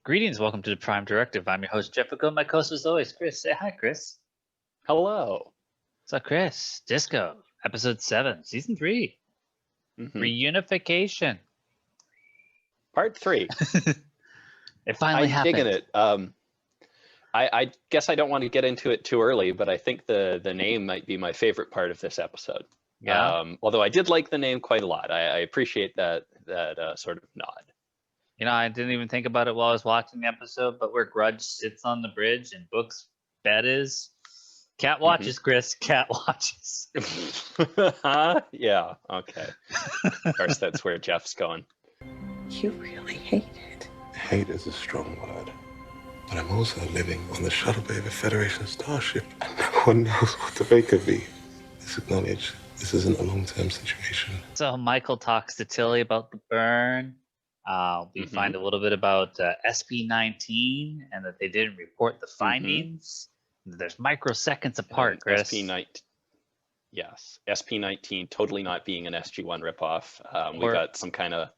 Greetings, welcome to the Prime Directive. I'm your host, Jefficho. My co-host as always, Chris. Say hi, Chris. Hello. What's up, Chris? Disco, episode 7, season 3. Reunification. Part 3. It finally happened. I'm digging it. I guess I don't want to get into it too early, but I think the name might be my favorite part of this episode. Yeah. Although I did like the name quite a lot. I appreciate that sort of nod. You know, I didn't even think about it while I was watching the episode, but where Grudge sits on the bridge and Book's bed is, cat watches, Chris. Cat watches. Yeah, okay. Of course, that's where Jeff's going. You really hate it. Hate is a strong word. But I'm also living on the shuttle bay of a Federation starship, and no one knows what to make of me. Let's acknowledge this isn't a long-term situation. So Michael talks to Tilly about the burn. We find a little bit about SP-19 and that they didn't report the findings. There's microseconds apart, Chris. SP-19 totally not being an SG-1 ripoff. We got some kind of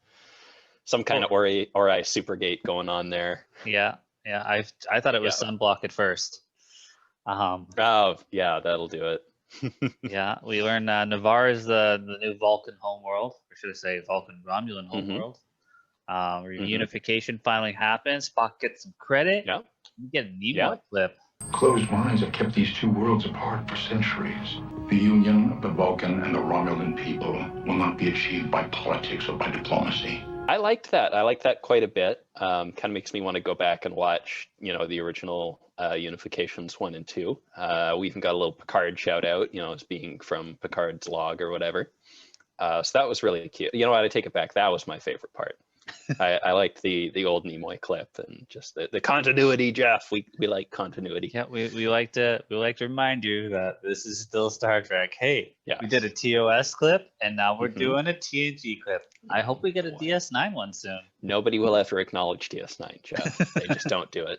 Ori Supergate going on there. Yeah. I thought it was Sunblock at first. Oh yeah, that'll do it. Yeah, we learn Navarre is the new Vulcan homeworld, or should I say Vulcan Romulan homeworld. Reunification finally happens. Spock gets some credit. Yeah. We get a Nimoy clip. Closed minds have kept these two worlds apart for centuries. The union of the Vulcan and the Romulan people will not be achieved by politics or by diplomacy. I liked that. I liked that quite a bit. Kind of makes me want to go back and watch, the original Unifications 1 and 2. We even got a little Picard shout out, as being from Picard's log or whatever. So that was really cute. You know what? I take it back. That was my favorite part. I liked the old Nimoy clip and just the continuity, Jeff. We like continuity. Yeah, we like to remind you that this is still Star Trek. Hey, we did a TOS clip and now we're doing a TNG clip. I hope we get a DS9 one soon. Nobody will ever acknowledge DS9, Jeff. They just don't do it.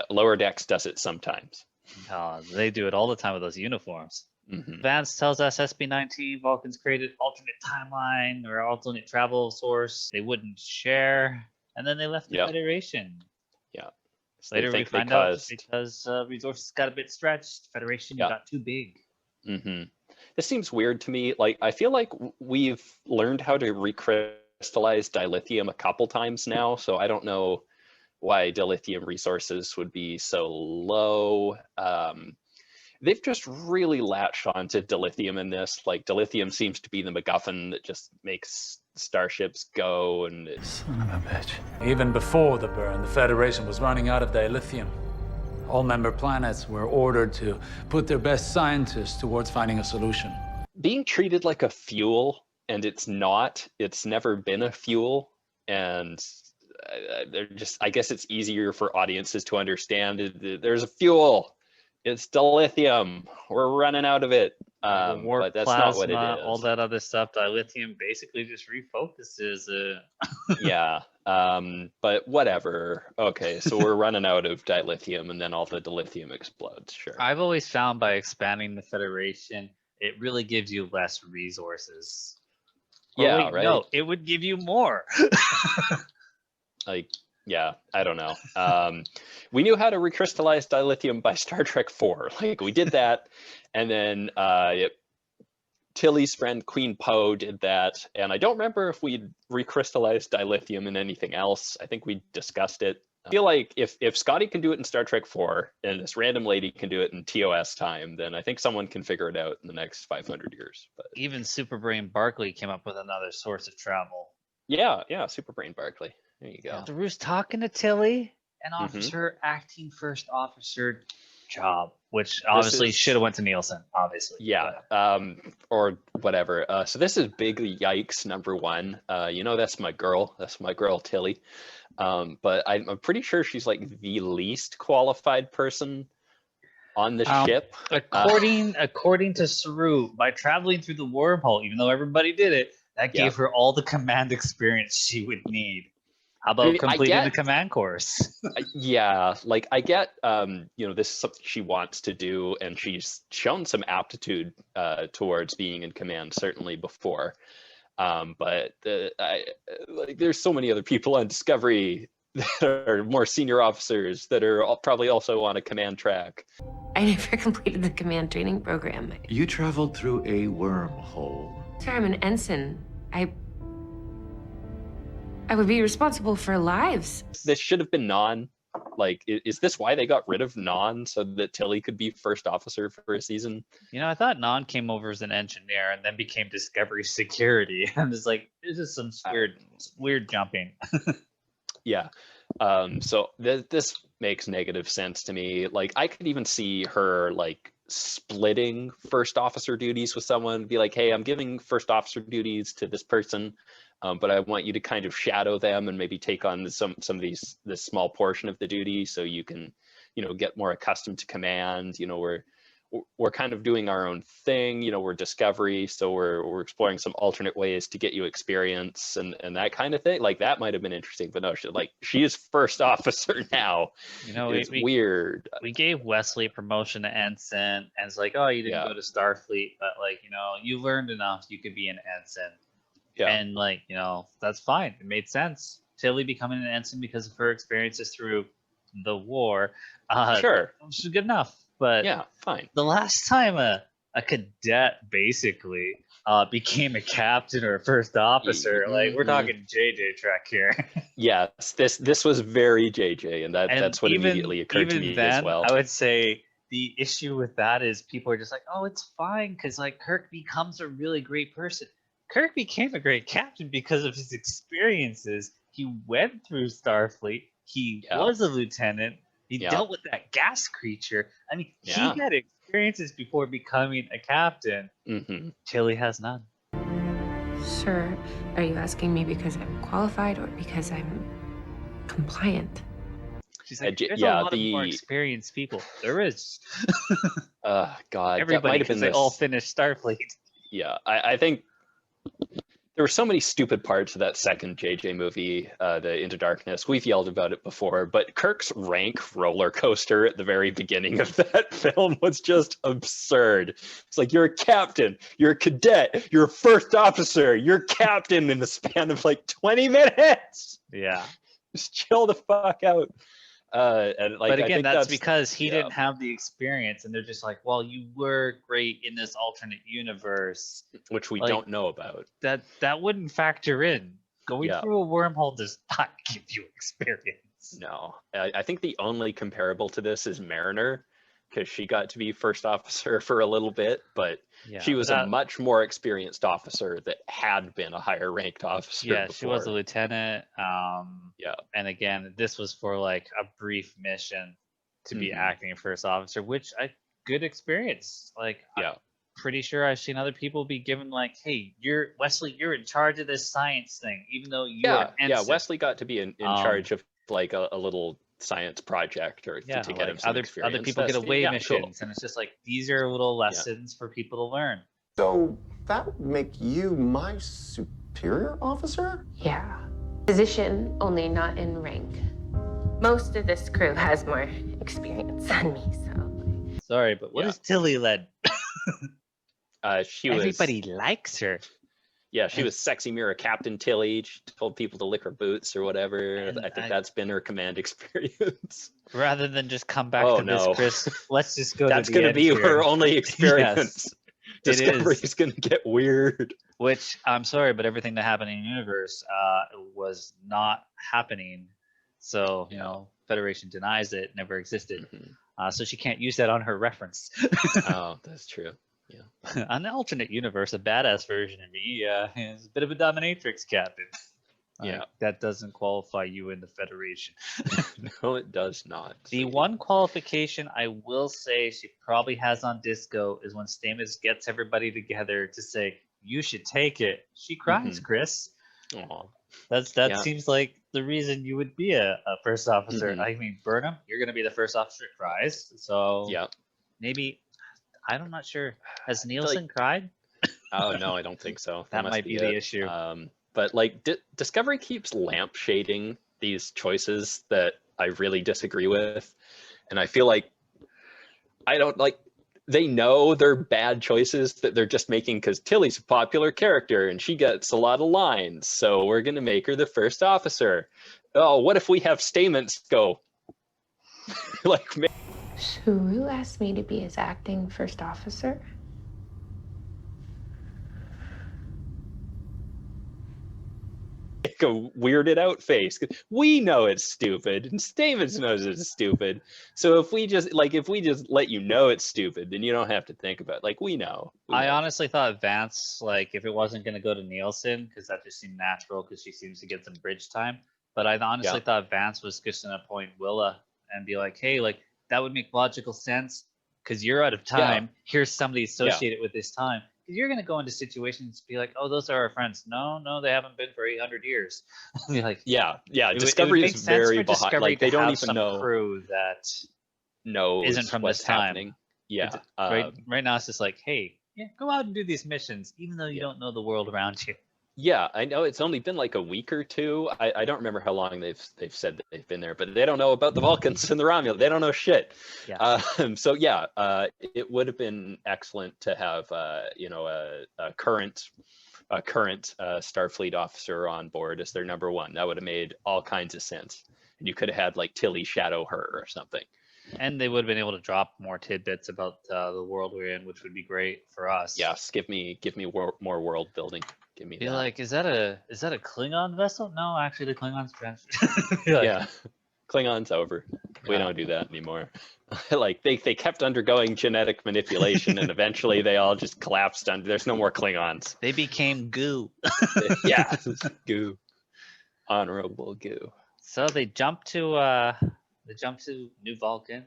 Lower Decks does it sometimes. Oh, they do it all the time with those uniforms. Vance tells us SB-19 Vulcans created alternate timeline or alternate travel source they wouldn't share, and then they left the Federation. Yeah. So later we find out because resources got a bit stretched, Federation got too big. This seems weird to me. Like, I feel like we've learned how to recrystallize dilithium a couple times now, so I don't know why dilithium resources would be so low. They've just really latched on to dilithium in this. Like, dilithium seems to be the MacGuffin that just makes starships go. And son of a bitch. Even before the burn, the Federation was running out of dilithium. All member planets were ordered to put their best scientists towards finding a solution. Being treated like a fuel, and it's not. It's never been a fuel, and they're just. I guess it's easier for audiences to understand. There's a fuel. It's dilithium. We're running out of it. But that's plasma, not what it is. All that other stuff. Dilithium basically just refocuses. Yeah. But whatever. Okay, so we're running out of dilithium, and then all the dilithium explodes. Sure. I've always found by expanding the Federation, it really gives you less resources. Right. No, it would give you more. Yeah, I don't know. We knew how to recrystallize dilithium by Star Trek 4. Like, we did that, and then Tilly's friend Queen Poe did that, and I don't remember if we recrystallized dilithium in anything else. I think we discussed it. I feel like if Scotty can do it in Star Trek 4, and this random lady can do it in TOS time, then I think someone can figure it out in the next 500 years. But even Superbrain Barkley came up with another source of travel. Yeah, Superbrain Barkley. There you go. Drew's talking to Tilly and offers her acting first officer job, which obviously should have went to Nielsen, obviously. Yeah, or whatever. So this is big yikes number 1. That's my girl. That's my girl Tilly. But I'm pretty sure she's like the least qualified person on the ship. According to Surak, by traveling through the wormhole, even though everybody did it, that gave her all the command experience she would need. How about completing the command course? Like I get, this is something she wants to do, and she's shown some aptitude towards being in command, certainly before. But there's so many other people on Discovery that are more senior officers that are probably also on a command track. I never completed the command training program. You traveled through a wormhole. Sir, I'm an ensign. I would be responsible for lives. This should have been Non. Like, is this why they got rid of Non, so that Tilly could be first officer for a season? You know, I thought Non came over as an engineer and then became Discovery Security. I'm just like, this is some weird jumping. Yeah. So this makes negative sense to me. Like, I could even see her like splitting first officer duties with someone, be like, hey, I'm giving first officer duties to this person, but I want you to kind of shadow them and maybe take on some of this small portion of the duty, so you can, you know, get more accustomed to command. You know, we're kind of doing our own thing. You know, we're Discovery, so we're exploring some alternate ways to get you experience and that kind of thing. Like, that might have been interesting, but no, she is first officer now. You know, it's weird. We gave Wesley promotion to ensign, and it's like, oh, you didn't go to Starfleet, but like, you know, you learned enough, you could be an ensign. Yeah. And like, you know, that's fine. It made sense. Tilly becoming an ensign because of her experiences through the war. Sure, which is good enough. But yeah, fine. The last time a cadet basically became a captain or a first officer, like, we're talking JJ track here. Yes, this was very JJ, and that's what immediately occurred to me then, as well. I would say the issue with that is people are just like, oh, it's fine because like Kirk becomes a really great person. Kirk became a great captain because of his experiences. He went through Starfleet. He was a lieutenant. He dealt with that gas creature. I mean, he had experiences before becoming a captain. Tilly has none. Sir, are you asking me because I'm qualified or because I'm compliant? She's like, there's a lot of more experienced people. There is. God, everybody, because they all finished Starfleet. Yeah, I think there were so many stupid parts of that second JJ movie, the Into Darkness. We've yelled about it before, but Kirk's rank roller coaster at the very beginning of that film was just absurd. It's like, you're a captain, you're a cadet, you're a first officer, you're captain in the span of like 20 minutes. Yeah. Just chill the fuck out. And like, but again, that's because he didn't have the experience, and they're just like, well, you were great in this alternate universe, which we don't know about. That wouldn't factor in. Going through a wormhole does not give you experience. No, I think the only comparable to this is Mariner, because she got to be first officer for a little bit, but she was a much more experienced officer that had been a higher ranked officer. Yeah, before. She was a lieutenant. And again, this was for like a brief mission to be acting first officer, which good experience. Like, I'm pretty sure I've seen other people be given like, hey, Wesley, you're in charge of this science thing, even though you're Wesley got to be in charge of like a little science project or to get him some experience. Other people get away missions, and it's just like, these are little lessons for people to learn. So that would make you my superior officer? Yeah. Position, only not in rank. Most of this crew has more experience than me, so. Sorry, but what is Tilly led? Everybody likes her. Yeah, she was Sexy Mirror Captain Tilly. She told people to lick her boots or whatever. I think that's been her command experience. Rather than just come back to this, Chris, let's just go that's to the going to be her only experience. Yes, Discovery's going to get weird. Which, I'm sorry, but everything that happened in the universe was not happening. So, you know, Federation denies it, never existed. So she can't use that on her reference. Oh, that's true. Yeah. On the alternate universe, a badass version of me is a bit of a dominatrix captain. That doesn't qualify you in the Federation. No, it does not. The one qualification I will say she probably has on Disco is when Stamets gets everybody together to say, you should take it. She cries, Chris. Aww. That seems like the reason you would be a first officer. I mean, Burnham, you're going to be the first officer that cries. So maybe, I'm not sure. Has Nielsen cried? Oh, no, I don't think so. That might be the issue. But like Discovery keeps lampshading these choices that I really disagree with. And I feel like they know they're bad choices that they're just making because Tilly's a popular character and she gets a lot of lines. So we're going to make her the first officer. oh, what if we have stamens go? Like, Shuru asked me to be his acting first officer. make a weirded out face. We know it's stupid, and Stamens knows it's stupid. So if we just let you know it's stupid, then you don't have to think about it. Like, we know. I honestly thought Vance, like, if it wasn't going to go to Nielsen, because that just seemed natural, because she seems to get some bridge time. But I honestly thought Vance was just going to appoint Willa and be like, hey, like, that would make logical sense because you're out of time. Yeah. Here's somebody associated with this time. Because you're going to go into situations and be like, oh, those are our friends. No, they haven't been for 800 years. Like, yeah. Discovery is very behind. Discovery like, they don't even know. Crew that isn't from what's this time. happening. Yeah. Right now it's just like, hey, go out and do these missions, even though you don't know the world around you. Yeah, I know it's only been like a week or two. I don't remember how long they've said that they've been there, but they don't know about the Vulcans and the Romulans. They don't know shit. Yeah. It would have been excellent to have a current Starfleet officer on board as their number one. That would have made all kinds of sense. And you could have had like Tilly shadow her or something. And they would have been able to drop more tidbits about the world we're in, which would be great for us. Yes, give me more world building. Give me. Be like, is that a Klingon vessel? No, actually, the Klingons yeah, Klingon's over. Yeah. We don't do that anymore. Like they kept undergoing genetic manipulation, and eventually they all just collapsed under. There's no more Klingons. They became goo. Yeah, goo. Honorable goo. So they jump to New Vulcan,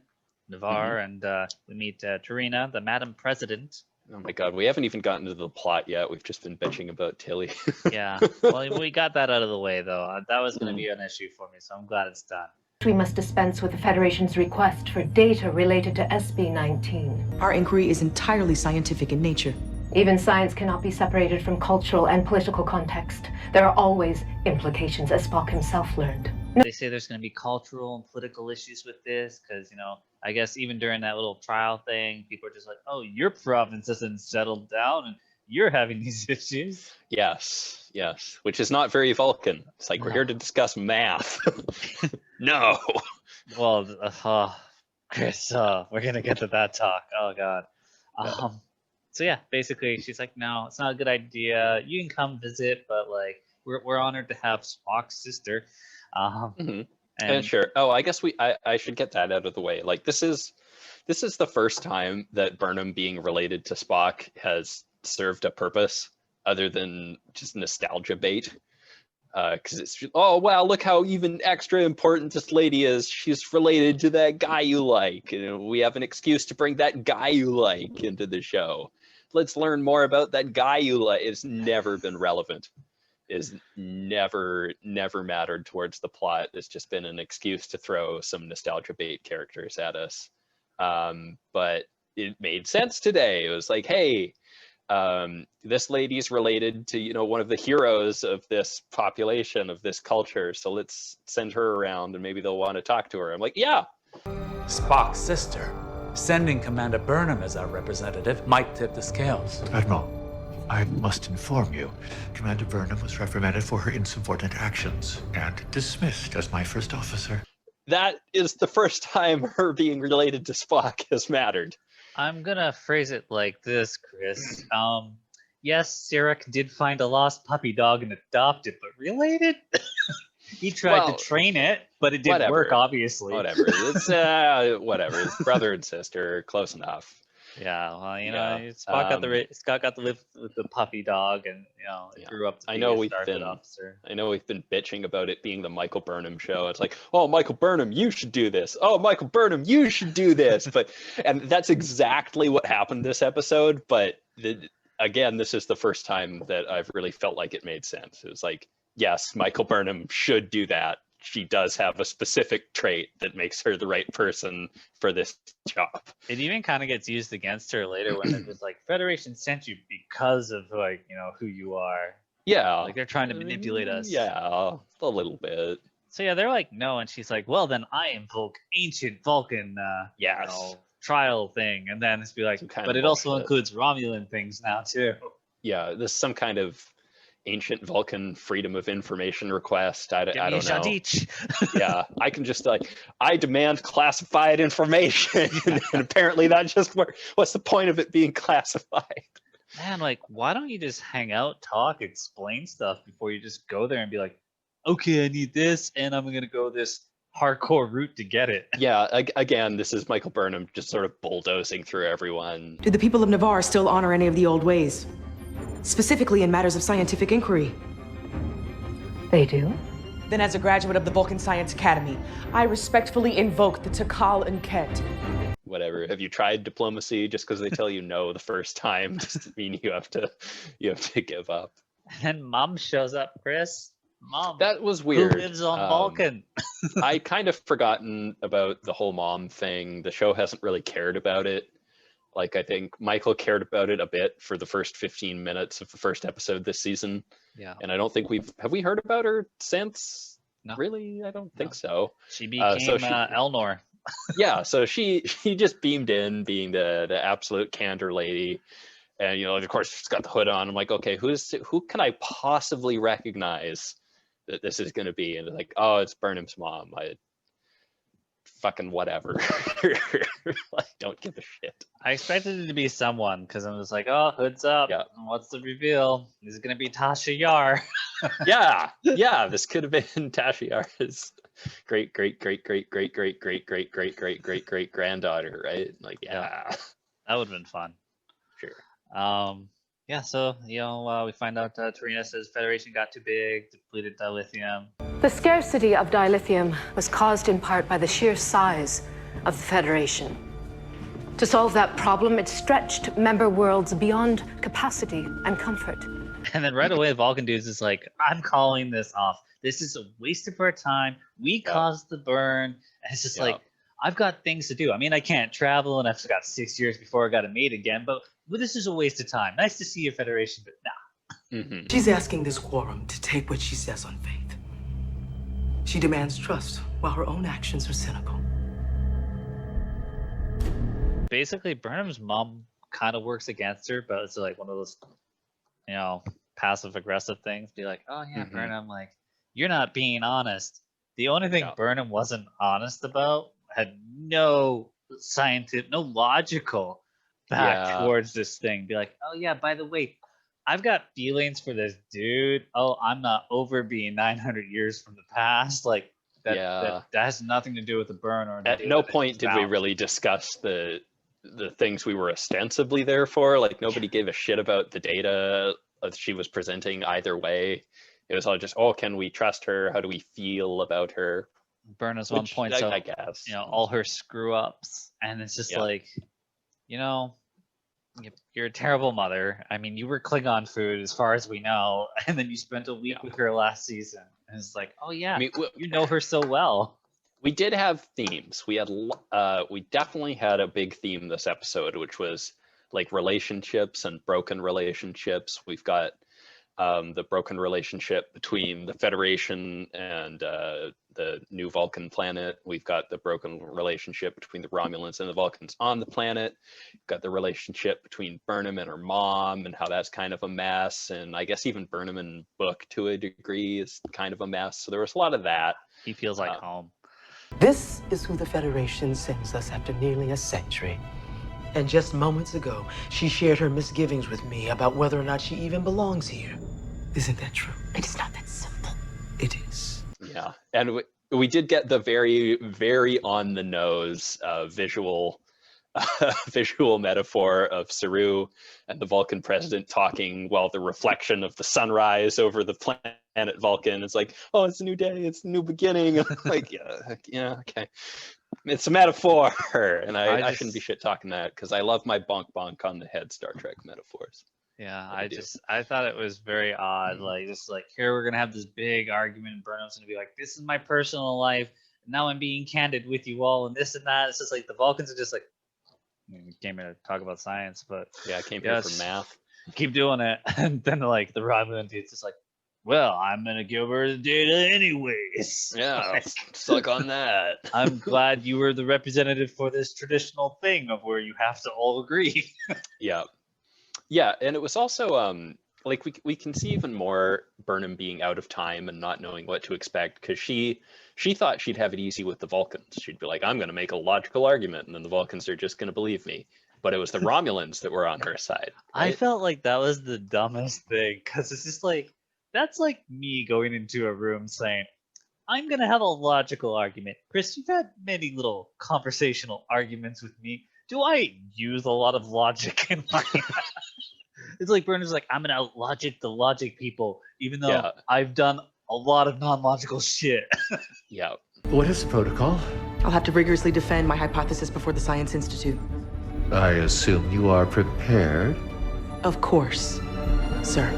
Navarre, and we meet Tarina, the Madam President. Oh my God, we haven't even gotten to the plot yet. We've just been bitching about Tilly. Yeah, well, we got that out of the way, though. That was going to be an issue for me, so I'm glad it's done. We must dispense with the Federation's request for data related to SB-19. Our inquiry is entirely scientific in nature. Even science cannot be separated from cultural and political context. There are always implications, as Spock himself learned. They say there's going to be cultural and political issues with this because, I guess even during that little trial thing, people are just like, oh, your province hasn't settled down and you're having these issues. Yes, which is not very Vulcan. It's like, we're here to discuss math. No. Well, Chris, we're going to get to that talk. Oh, God. So, yeah, basically, she's like, no, it's not a good idea. You can come visit, but, like, we're honored to have Spock's sister. And sure. Oh, I guess I should get that out of the way. Like, this is the first time that Burnham being related to Spock has served a purpose other than just nostalgia bait. Because it's, oh wow, look how even extra important this lady is. She's related to that guy you like. We have an excuse to bring that guy you like into the show. Let's learn more about that guy you like. It's never been relevant. Is never mattered towards the plot. It's just been an excuse to throw some nostalgia bait characters at us. But it made sense today. It was like, hey, this lady's related to, one of the heroes of this population, of this culture. So let's send her around and maybe they'll want to talk to her. I'm like, yeah. Spock's sister. Sending Commander Burnham as our representative might tip the scales. Admiral, I must inform you, Commander Burnham was reprimanded for her insubordinate actions and dismissed as my first officer. That is the first time her being related to Spock has mattered. I'm gonna phrase it like this, Chris. Yes, Surak did find a lost puppy dog and adopt it, but related? He tried to train it, but it didn't work, obviously. Whatever. It's whatever. It's brother and sister, close enough. Yeah, well, Scott got to live with the puppy dog, and grew up to be a Starfleet officer. I know we've been bitching about it being the Michael Burnham show. It's like, oh, Michael Burnham, you should do this. Oh, Michael Burnham, you should do this. And that's exactly what happened this episode. But again, this is the first time that I've really felt like it made sense. It was like, yes, Michael Burnham should do that. She does have a specific trait that makes her the right person for this job. It even kind of gets used against her later when it was like, Federation sent you because of who you are. Yeah. Like they're trying to manipulate us. Yeah, a little bit. So yeah, they're like, no, and she's like, well, then I invoke ancient Vulcan trial thing. And then it's be like, but it also includes Romulan things now too. Yeah, there's some kind of ancient Vulcan freedom of information request. I don't know. Shadich. Yeah, I can just like, I demand classified information, and apparently that just works. What's the point of it being classified? Man, like, why don't you just hang out, talk, explain stuff before you just go there and be like, okay, I need this, and I'm gonna go this hardcore route to get it. Yeah, again, this is Michael Burnham just sort of bulldozing through everyone. Do the people of Navarre still honor any of the old ways? Specifically in matters of scientific inquiry? They do? Then as a graduate of the Vulcan Science Academy, I respectfully invoke the Takal and Ket. Whatever. Have you tried diplomacy? Just because they tell you no the first time doesn't mean you have to give up. And Mom shows up, Chris. Mom. That was weird. Who lives on Vulcan? I kind of forgotten about the whole mom thing. The show hasn't really cared about it. Like, I think Michael cared about it a bit for the first 15 minutes of the first episode this season. Yeah. And I don't think have we heard about her since? No. Really? I don't think so. She became Elnor. Yeah, so she just beamed in being the absolute Candor lady. And, of course, she's got the hood on. I'm like, okay, who can I possibly recognize that this is going to be? And they're like, oh, it's Burnham's mom. Fucking whatever. I don't give a shit. I expected it to be someone, because I'm just like, oh, hood's up. Yeah. What's the reveal? This is going to be Tasha Yar. Yeah, this could have been Tasha Yar's great granddaughter, right? Like, yeah. That would have been fun. Sure. Yeah, so, we find out Tarina says Federation got too big, depleted dilithium. The scarcity of dilithium was caused in part by the sheer size of the Federation. To solve that problem, it stretched member worlds beyond capacity and comfort. And then right away, Vulcan dudes is like, I'm calling this off. This is a waste of our time. We caused the burn. And it's just like, I've got things to do. I mean, I can't travel, and I've got 6 years before I got a mate again, but this is a waste of time. Nice to see you, Federation, but nah. Mm-hmm. She's asking this quorum to take what she says on faith. She demands trust, while her own actions are cynical. Basically, Burnham's mom kind of works against her, but it's like one of those, passive-aggressive things. Be like, oh, yeah, Burnham, like, you're not being honest. The only thing Burnham wasn't honest about had no logical back towards this thing. Be like, oh yeah, by the way, I've got feelings for this dude. Oh, I'm not over being 900 years from the past. Like that has nothing to do with the burn. Or at no point did we really discuss the things we were ostensibly there for. Like, nobody gave a shit about the data she was presenting either way. It was all just, oh, can we trust her? How do we feel about her? Burnham's one point, so I guess, all her screw ups, and it's just like, you're a terrible mother. I mean, you were Klingon food as far as we know, and then you spent a week with her last season, and it's like, oh yeah, I mean, you know her so well. We did have themes. We definitely had a big theme this episode, which was like relationships and broken relationships. We've got the broken relationship between the Federation and the new Vulcan planet. We've got the broken relationship between the Romulans and the Vulcans on the planet. We've got the relationship between Burnham and her mom and how that's kind of a mess. And I guess even Burnham in book to a degree is kind of a mess. So there was a lot of that. He feels like home. This is who the Federation sends us after nearly a century. And just moments ago, she shared her misgivings with me about whether or not she even belongs here. Isn't that true? It's not that simple. It is. Yeah, and we did get the very, very on the nose visual metaphor of Saru and the Vulcan president talking while the reflection of the sunrise over the planet Vulcan. It's like, oh, it's a new day, it's a new beginning. Like, yeah, okay. It's a metaphor, and I shouldn't be shit talking that because I love my bonk bonk on the head Star Trek metaphors. Yeah, I thought it was very odd. Like, just like, here we're gonna have this big argument, and Burnham's gonna be like, this is my personal life. Now I'm being candid with you all, and this and that. It's just like the Vulcans are just like, we came here to talk about science, but yeah, I came here for math. Keep doing it, and then like the Romulan dude's just like, well, I'm gonna give her the data anyways. Yeah, suck on that. I'm glad you were the representative for this traditional thing of where you have to all agree. Yeah, and it was also like we can see even more Burnham being out of time and not knowing what to expect, because she thought she'd have it easy with the Vulcans. She'd be like, I'm going to make a logical argument, and then the Vulcans are just going to believe me. But it was the Romulans that were on her side. Right? I felt like that was the dumbest thing, because it's just like, that's like me going into a room saying, I'm going to have a logical argument. Chris, you've had many little conversational arguments with me. Do I use a lot of logic in my... It's like Burnham's like, I'm going to out-logic the logic people, even though I've done a lot of non-logical shit. Yeah. What is the protocol? I'll have to rigorously defend my hypothesis before the Science Institute. I assume you are prepared? Of course, sir.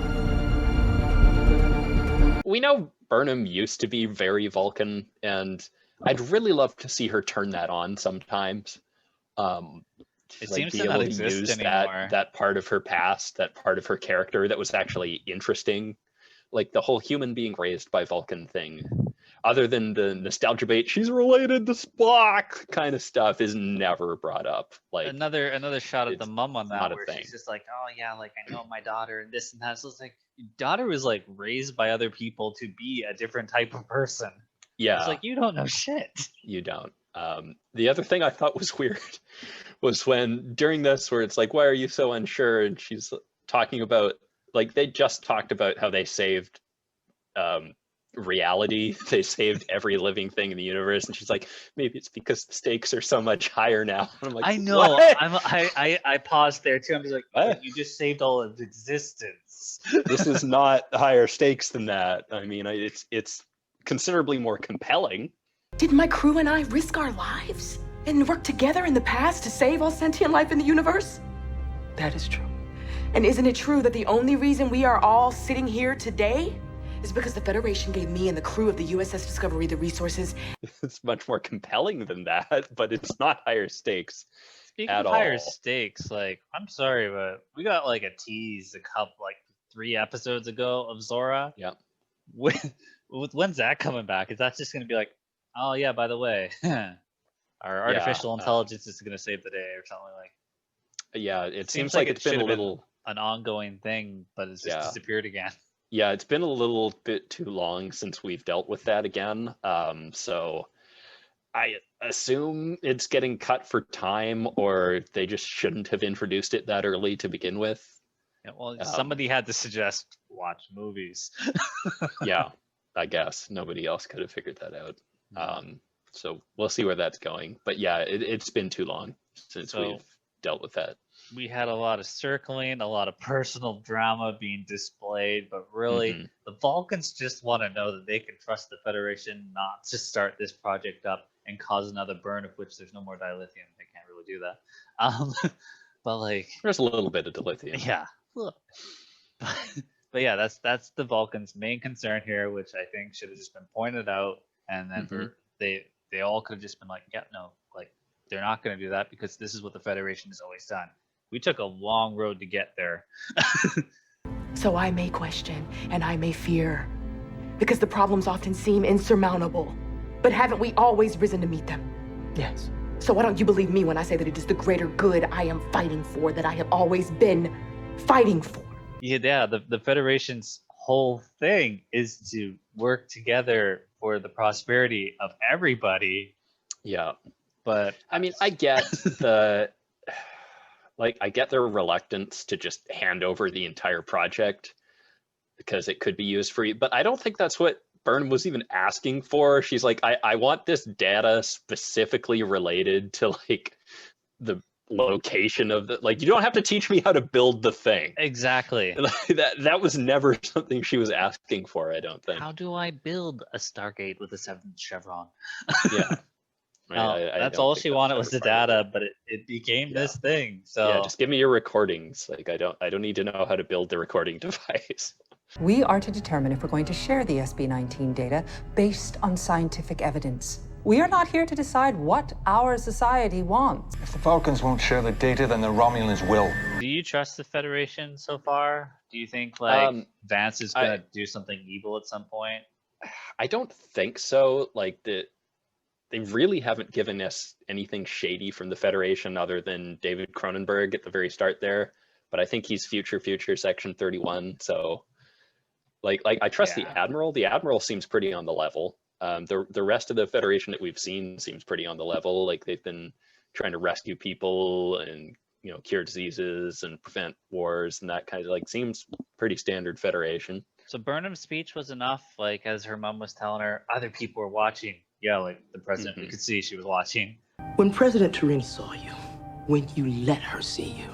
We know Burnham used to be very Vulcan, and I'd really love to see her turn that on sometimes. It like, seems be to able not to exist use anymore. that part of her past, that part of her character that was actually interesting. Like the whole human being raised by Vulcan thing, other than the nostalgia bait, she's related to Spock kind of stuff, is never brought up. Like another shot at the mum on that, not a where thing. she's just like, oh yeah, like I know my daughter and this and that. So it's like, your daughter was like raised by other people to be a different type of person. Yeah. It's like, you don't know shit. You don't. The other thing I thought was weird was when during this, where it's like, why are you so unsure? And she's talking about, like, they just talked about how they saved reality. They saved every living thing in the universe. And she's like, maybe it's because the stakes are so much higher now. And I'm like, I know. what? I paused there too. I'm just like, What? you just saved all of existence. This is not higher stakes than that. I mean, it's considerably more compelling. Did my crew and I risk our lives and work together in the past to save all sentient life in the universe? That is true. And isn't it true that the only reason we are all sitting here today is because the Federation gave me and the crew of the USS Discovery the researces? It's much more compelling than that, but it's not higher stakes. Speaking at of higher all. stakes, like, I'm sorry, but we got like a tease like 3 episodes ago of Zora. Yeah. When's that coming back? Is that just going to be like, oh yeah, by the way, our artificial intelligence is going to save the day or something like? Yeah, it seems like it's been a little an ongoing thing, but it's just disappeared again. Yeah, it's been a little bit too long since we've dealt with that again. So I assume it's getting cut for time, or they just shouldn't have introduced it that early to begin with. Yeah, well, somebody had to suggest watch movies. Yeah, I guess nobody else could have figured that out. So we'll see where that's going. But yeah, it's been too long since we've dealt with that. We had a lot of circling, a lot of personal drama being displayed, but really the Vulcans just want to know that they can trust the Federation not to start this project up and cause another burn, of which there's no more dilithium. They can't really do that. But like, there's a little bit of dilithium. Yeah. But yeah, that's the Vulcans' main concern here, which I think should have just been pointed out, and then they all could have just been like, yeah, no, like they're not going to do that because this is what the Federation has always done. We took a long road to get there. So I may question and I may fear, because the problems often seem insurmountable. But haven't we always risen to meet them? Yes. So why don't you believe me when I say that it is the greater good I am fighting for, that I have always been fighting for? Yeah, the Federation's whole thing is to work together for the prosperity of everybody. Yeah. But I mean, I get I get their reluctance to just hand over the entire project because it could be used for you, but I don't think that's what Burnham was even asking for. She's like, I want this data specifically related to like the location of the, like, you don't have to teach me how to build the thing. Exactly. That was never something she was asking for, I don't think. How do I build a Stargate with a 7th chevron? Yeah. That's all she wanted was the data, but it became this thing. So yeah, just give me your recordings. Like I don't need to know how to build the recording device. We are to determine if we're going to share the SB-19 data based on scientific evidence. We are not here to decide what our society wants. If the Vulcans won't share the data, then the Romulans will. Do you trust the Federation so far? Do you think like Vance is going to do something evil at some point? I don't think so. Like they really haven't given us anything shady from the Federation other than David Cronenberg at the very start there. but I think he's future Section 31. So like I trust the Admiral. The Admiral seems pretty on the level. The rest of the Federation that we've seen seems pretty on the level. Like they've been trying to rescue people and cure diseases and prevent wars and that kind of like seems pretty standard Federation. So Burnham's speech was enough, like as her mom was telling her, other people were watching. Yeah, like the president, you could see she was watching. When President Turing saw you, when you let her see you,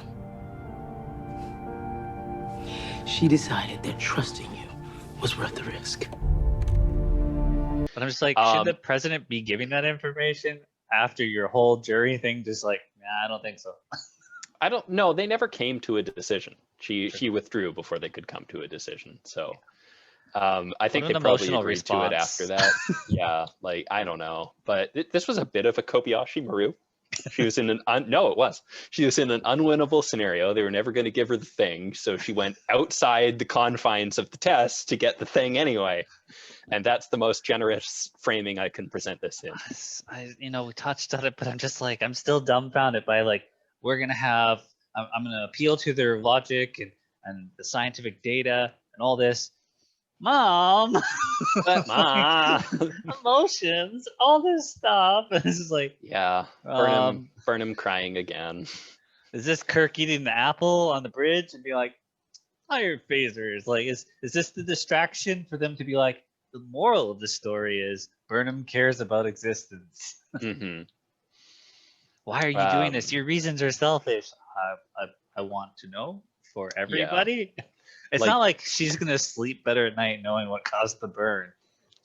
she decided that trusting you was worth the risk. But I'm just like, should the president be giving that information after your whole jury thing? Just like, nah, I don't think so. I don't know. They never came to a decision. She withdrew before they could come to a decision. So I think they probably agreed to it after that. Yeah, like I don't know. But this was a bit of a Kobayashi Maru. She was in she was in an unwinnable scenario. They were never going to give her the thing, so she went outside the confines of the test to get the thing anyway. And that's the most generous framing I can present this in. We touched on it, but I'm just like, I'm still dumbfounded by like, we're going to have, I'm going to appeal to their logic and the scientific data and all this. Mom, emotions, all this stuff. And this is like, Burnham crying again. Is this Kirk eating the apple on the bridge and be like, fire phasers? Like, is this the distraction for them to be like, the moral of the story is Burnham cares about existence? Why are you doing this? Your reasons are selfish. I want to know for everybody. Yeah. It's not like she's going to sleep better at night knowing what caused the burn.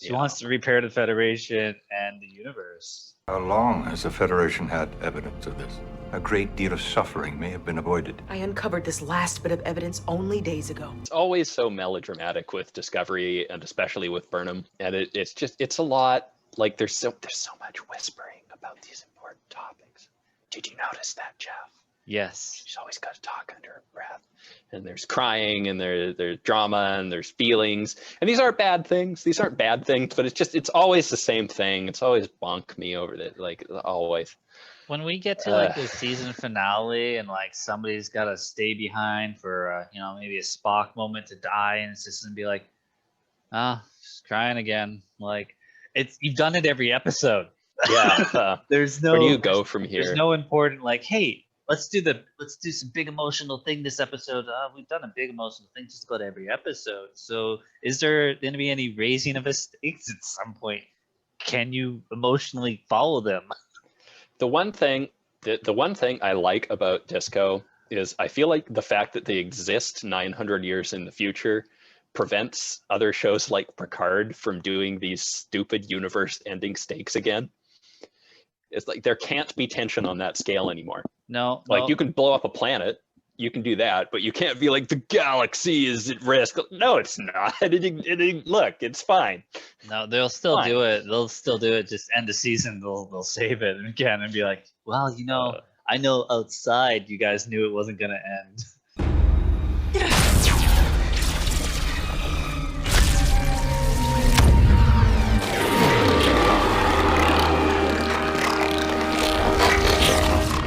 She wants to repair the Federation and the universe. How long has the Federation had evidence of this? A great deal of suffering may have been avoided. I uncovered this last bit of evidence only days ago. It's always so melodramatic with Discovery and especially with Burnham. And it's a lot. Like there's so much whispering about these important topics. Did you notice that, Jeff? Yes. She's always got to talk under her breath. And there's crying and there's drama and there's feelings. And these aren't bad things. These aren't bad things, but it's always the same thing. It's always bonk me over it, like always. When we get to like the season finale and like somebody's got to stay behind for maybe a Spock moment to die, and it's just gonna be like, she's crying again. Like you've done it every episode. Yeah. There's no. Where do you go from here? There's no important like, hey, let's do some big emotional thing this episode. We've done a big emotional thing just about every episode. So is there going to be any raising of the stakes at some point? Can you emotionally follow them? The one thing I like about Disco is I feel like the fact that they exist 900 years in the future prevents other shows like Picard from doing these stupid universe-ending stakes again. It's like there can't be tension on that scale anymore. No. Like you can blow up a planet, you can do that, but you can't be like the galaxy is at risk. No, it's not. Look, it's fine. No, they'll still do it. They'll still do it. Just end the season. They'll save it again and be like, well, I know outside you guys knew it wasn't gonna end.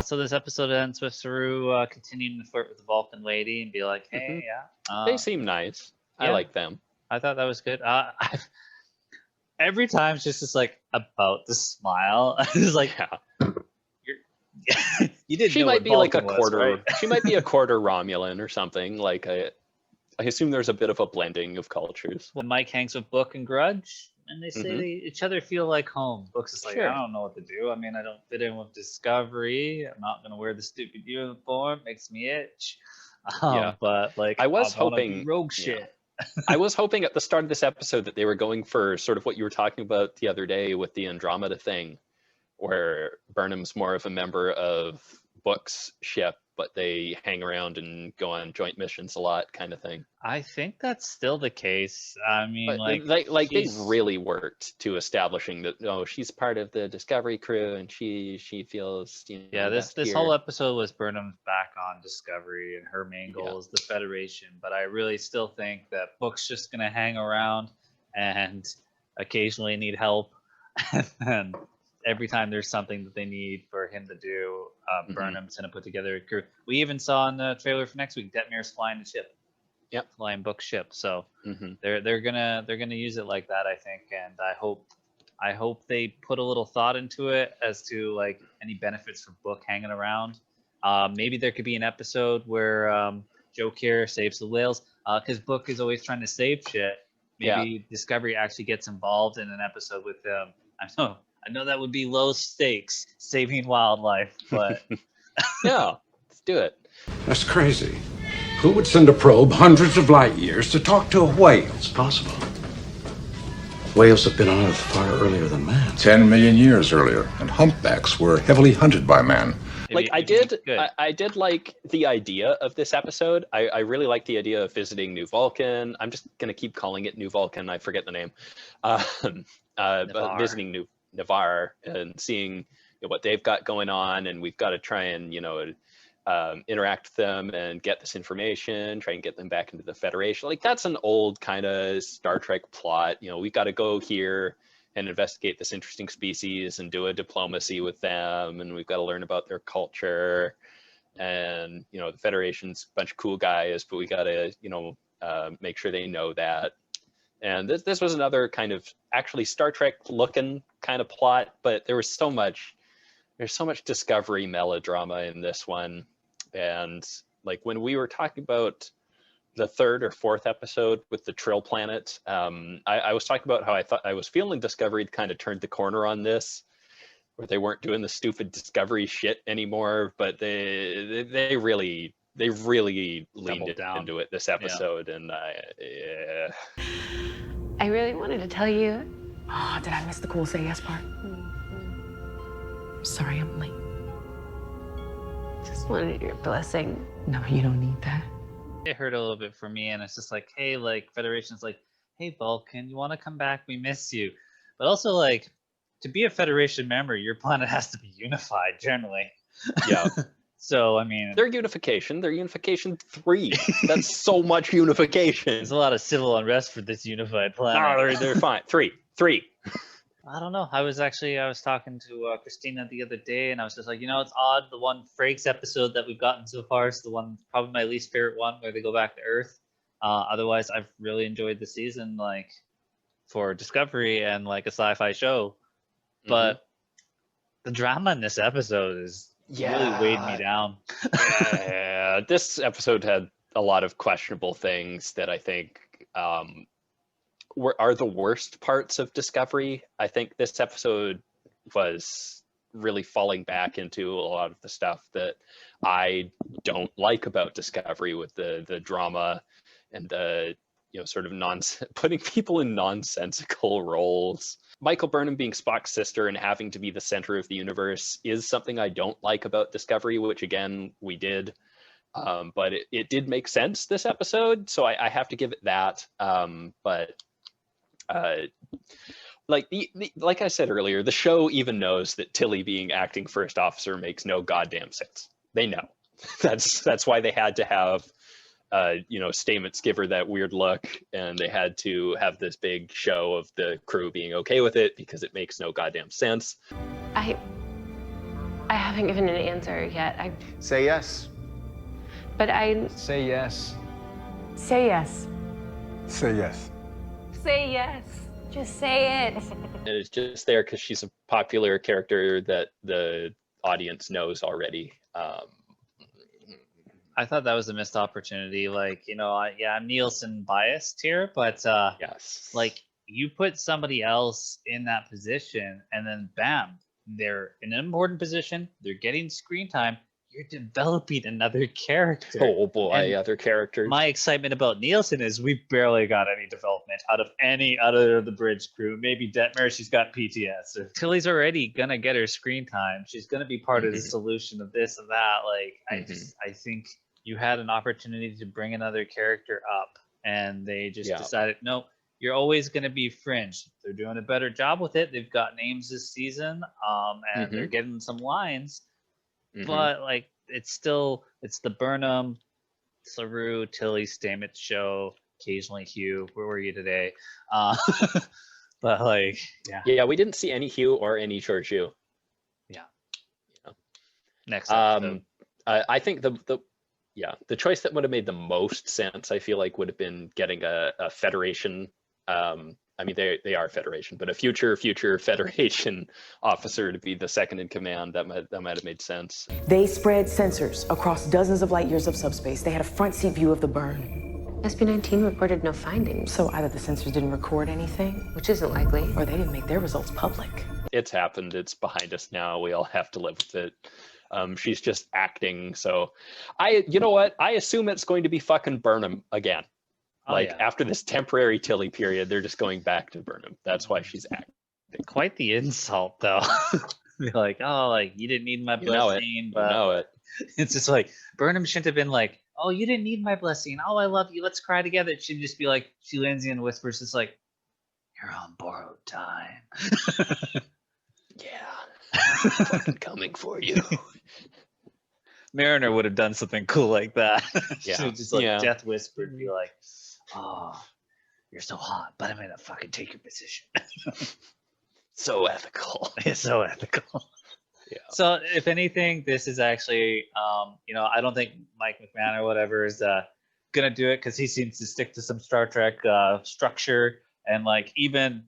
So this episode ends with Saru continuing to flirt with the Vulcan lady and be like, hey, they seem nice. I like them. I thought that was good. Every time she's just like about to smile. I was like, you didn't. She know might what be Vulcan like a was, quarter. right? She might be a quarter Romulan or something. Like I assume there's a bit of a blending of cultures. When Mike hangs with Book and Grudge, and they say each other feel like home. Book's is like, I don't know what to do. I mean, I don't fit in with Discovery. I'm not gonna wear the stupid uniform. Makes me itch. But like, I was hoping rogue shit. I was hoping at the start of this episode that they were going for sort of what you were talking about the other day with the Andromeda thing, where Burnham's more of a member of Book's ship, but they hang around and go on joint missions a lot, kind of thing. I think that's still the case. I mean, but they really worked to establishing that she's part of the Discovery crew and she feels this whole episode was Burnham's back on Discovery and her main goal is the Federation. But I really still think that Book's just gonna hang around and occasionally need help, and every time there's something that they need for him to do, Burnham's gonna put together a crew. We even saw in the trailer for next week, Detmer's flying the ship. Yep. Flying book ship. So they're gonna use it like that, I think, and I hope they put a little thought into it as to like any benefits for Book hanging around. Maybe there could be an episode where Joe Kier saves the whales, because Book is always trying to save shit. Maybe Discovery actually gets involved in an episode with them. I know that would be low stakes, saving wildlife, but yeah, let's do it. That's crazy. Who would send a probe hundreds of light years to talk to a whale? It's possible. Whales have been on Earth far earlier than man. 10 million years earlier, and humpbacks were heavily hunted by man. Like I did like the idea of this episode. I really like the idea of visiting New Vulcan. I'm just gonna keep calling it New Vulcan. I forget the name. But visiting New Navarre and seeing what they've got going on, and we've got to try and interact with them and get this information, try and get them back into the Federation. Like that's an old kind of Star Trek plot. We've got to go here and investigate this interesting species and do a diplomacy with them, and we've got to learn about their culture. And the Federation's a bunch of cool guys, but we got to make sure they know that. And this was another kind of actually Star Trek looking kind of plot, but there's so much Discovery melodrama in this one. And like when we were talking about the third or fourth episode with the Trill planet, I was talking about how I thought I was feeling Discovery had kind of turned the corner on this, where they weren't doing the stupid Discovery shit anymore, but they really leaned into it this episode. And I really wanted to tell you. Oh, did I miss the cool say yes part? Sorry, I'm late. Just wanted your blessing. No, you don't need that. It hurt a little bit for me, and it's just like, hey, like Federation's like, hey, Vulcan, you want to come back? We miss you. But also, like, to be a Federation member, your planet has to be unified generally. Yeah. So I mean, They're Unification 3. That's so much unification. There's a lot of civil unrest for this unified planet. No, they're fine. Three. I don't know. I was talking to Christina the other day, and I was just like, it's odd. The one Frakes episode that we've gotten so far is the one, probably my least favorite one, where they go back to Earth. Otherwise, I've really enjoyed the season, like for Discovery and like a sci-fi show. But the drama in this episode is really weighed me down. Yeah, this episode had a lot of questionable things that I think are the worst parts of Discovery. I think this episode was really falling back into a lot of the stuff that I don't like about Discovery, with the drama and the sort of putting people in nonsensical roles. Michael Burnham being Spock's sister and having to be the center of the universe is something I don't like about Discovery, which again we did. But it did make sense this episode, so I have to give it that. Like I said earlier, the show even knows that Tilly being acting first officer makes no goddamn sense. They know. That's why they had to have Stamets give her that weird look, and they had to have this big show of the crew being okay with it because it makes no goddamn sense. I haven't given an answer yet. Say yes. But I... Say yes. Say yes. Say yes. Say yes. Just say it. It's just there because she's a popular character that the audience knows already. I thought that was a missed opportunity. Like, I'm Nielsen biased here, but yes, like you put somebody else in that position, and then bam, they're in an important position. They're getting screen time. You're developing another character. Oh boy, and other characters. My excitement about Nielsen is we barely got any development out of any other of the bridge crew. Maybe Detmer, she's got PTS. Or Tilly's already gonna get her screen time. She's gonna be part of the solution of this and that. Like, I think you had an opportunity to bring another character up, and they just decided, no, you're always going to be fringe. They're doing a better job with it. They've got names this season, and they're getting some lines, but like it's the Burnham, Saru, Tilly, Stamets show. Occasionally Hugh. Where were you today? But like, yeah. Yeah, we didn't see any Hugh or any Georgiou. Yeah. Yeah. Next episode. I think the choice that would have made the most sense, I feel like, would have been getting a Federation. I mean, they are Federation, but a future Federation officer to be the second in command. That might have made sense. They spread sensors across dozens of light years of subspace. They had a front seat view of the burn. SB19 reported no findings. So either the sensors didn't record anything, which isn't likely, or they didn't make their results public. It's happened. It's behind us now. We all have to live with it. She's just acting. So you know what? I assume it's going to be fucking Burnham again. After this temporary Tilly period, they're just going back to Burnham. That's why she's acting. Quite the insult, though. Be like, oh, like you didn't need my blessing, but you know it. It's just like Burnham shouldn't have been like, oh, you didn't need my blessing. Oh, I love you. Let's cry together. It should just be like she leans in and whispers, just like, you're on borrowed time. Yeah, I'm fucking coming for you. Mariner would have done something cool like that. Yeah, just like death whisper and be like, oh, you're so hot, but I'm gonna fucking take your position. So ethical. It's so ethical. Yeah. So if anything, this is actually, I don't think Mike McMahon or whatever is gonna do it because he seems to stick to some Star Trek structure, and like even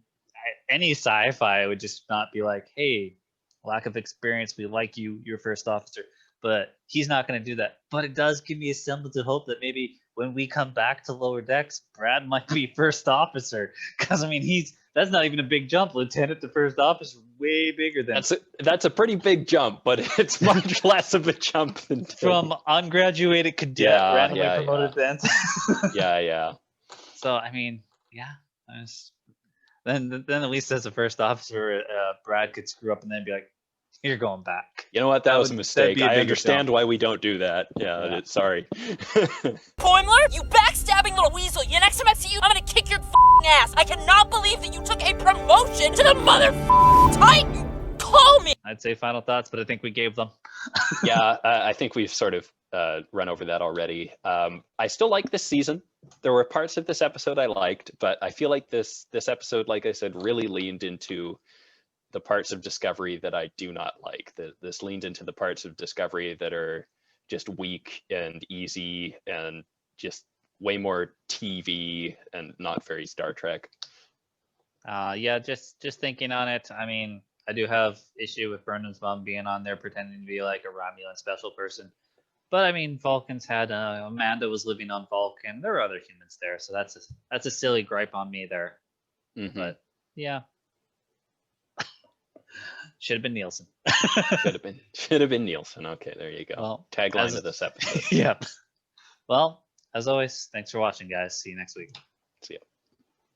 any sci-fi would just not be like, hey, lack of experience, we like you, you're first officer. But he's not going to do that. But it does give me a semblance of hope that maybe when we come back to Lower Decks, Brad might be first officer. Because I mean, that's not even a big jump. Lieutenant to first officer, way bigger than that's a pretty big jump, but it's much less of a jump than from ungraduated cadet randomly promoted then. Yeah. So I mean, then at least as a first officer, Brad could screw up and then be like, you're going back. You know what? That was a mistake. I understand why we don't do that. Yeah. Sorry. Poimler, you backstabbing little weasel. Next time I see you, I'm gonna kick your ass. I cannot believe that you took a promotion to the mother Titan. Call me. I'd say final thoughts, but I think we gave them. Yeah, I think we've sort of run over that already. I still like this season. There were parts of this episode I liked, but I feel like this episode, like I said, really leaned into the parts of Discovery that I do not like. This leaned into the parts of Discovery that are just weak and easy and just way more TV and not very Star Trek. Just thinking on it. I mean, I do have issue with Burnham's mom being on there pretending to be like a Romulan special person. But I mean, Vulcans had Amanda was living on Vulcan. There were other humans there, so that's a silly gripe on me there. Mm-hmm. But yeah. Should have been Nielsen. Should have been Nielsen. Okay, there you go. Well, tagline of this episode. Yeah. Well, as always, thanks for watching, guys. See you next week. See ya.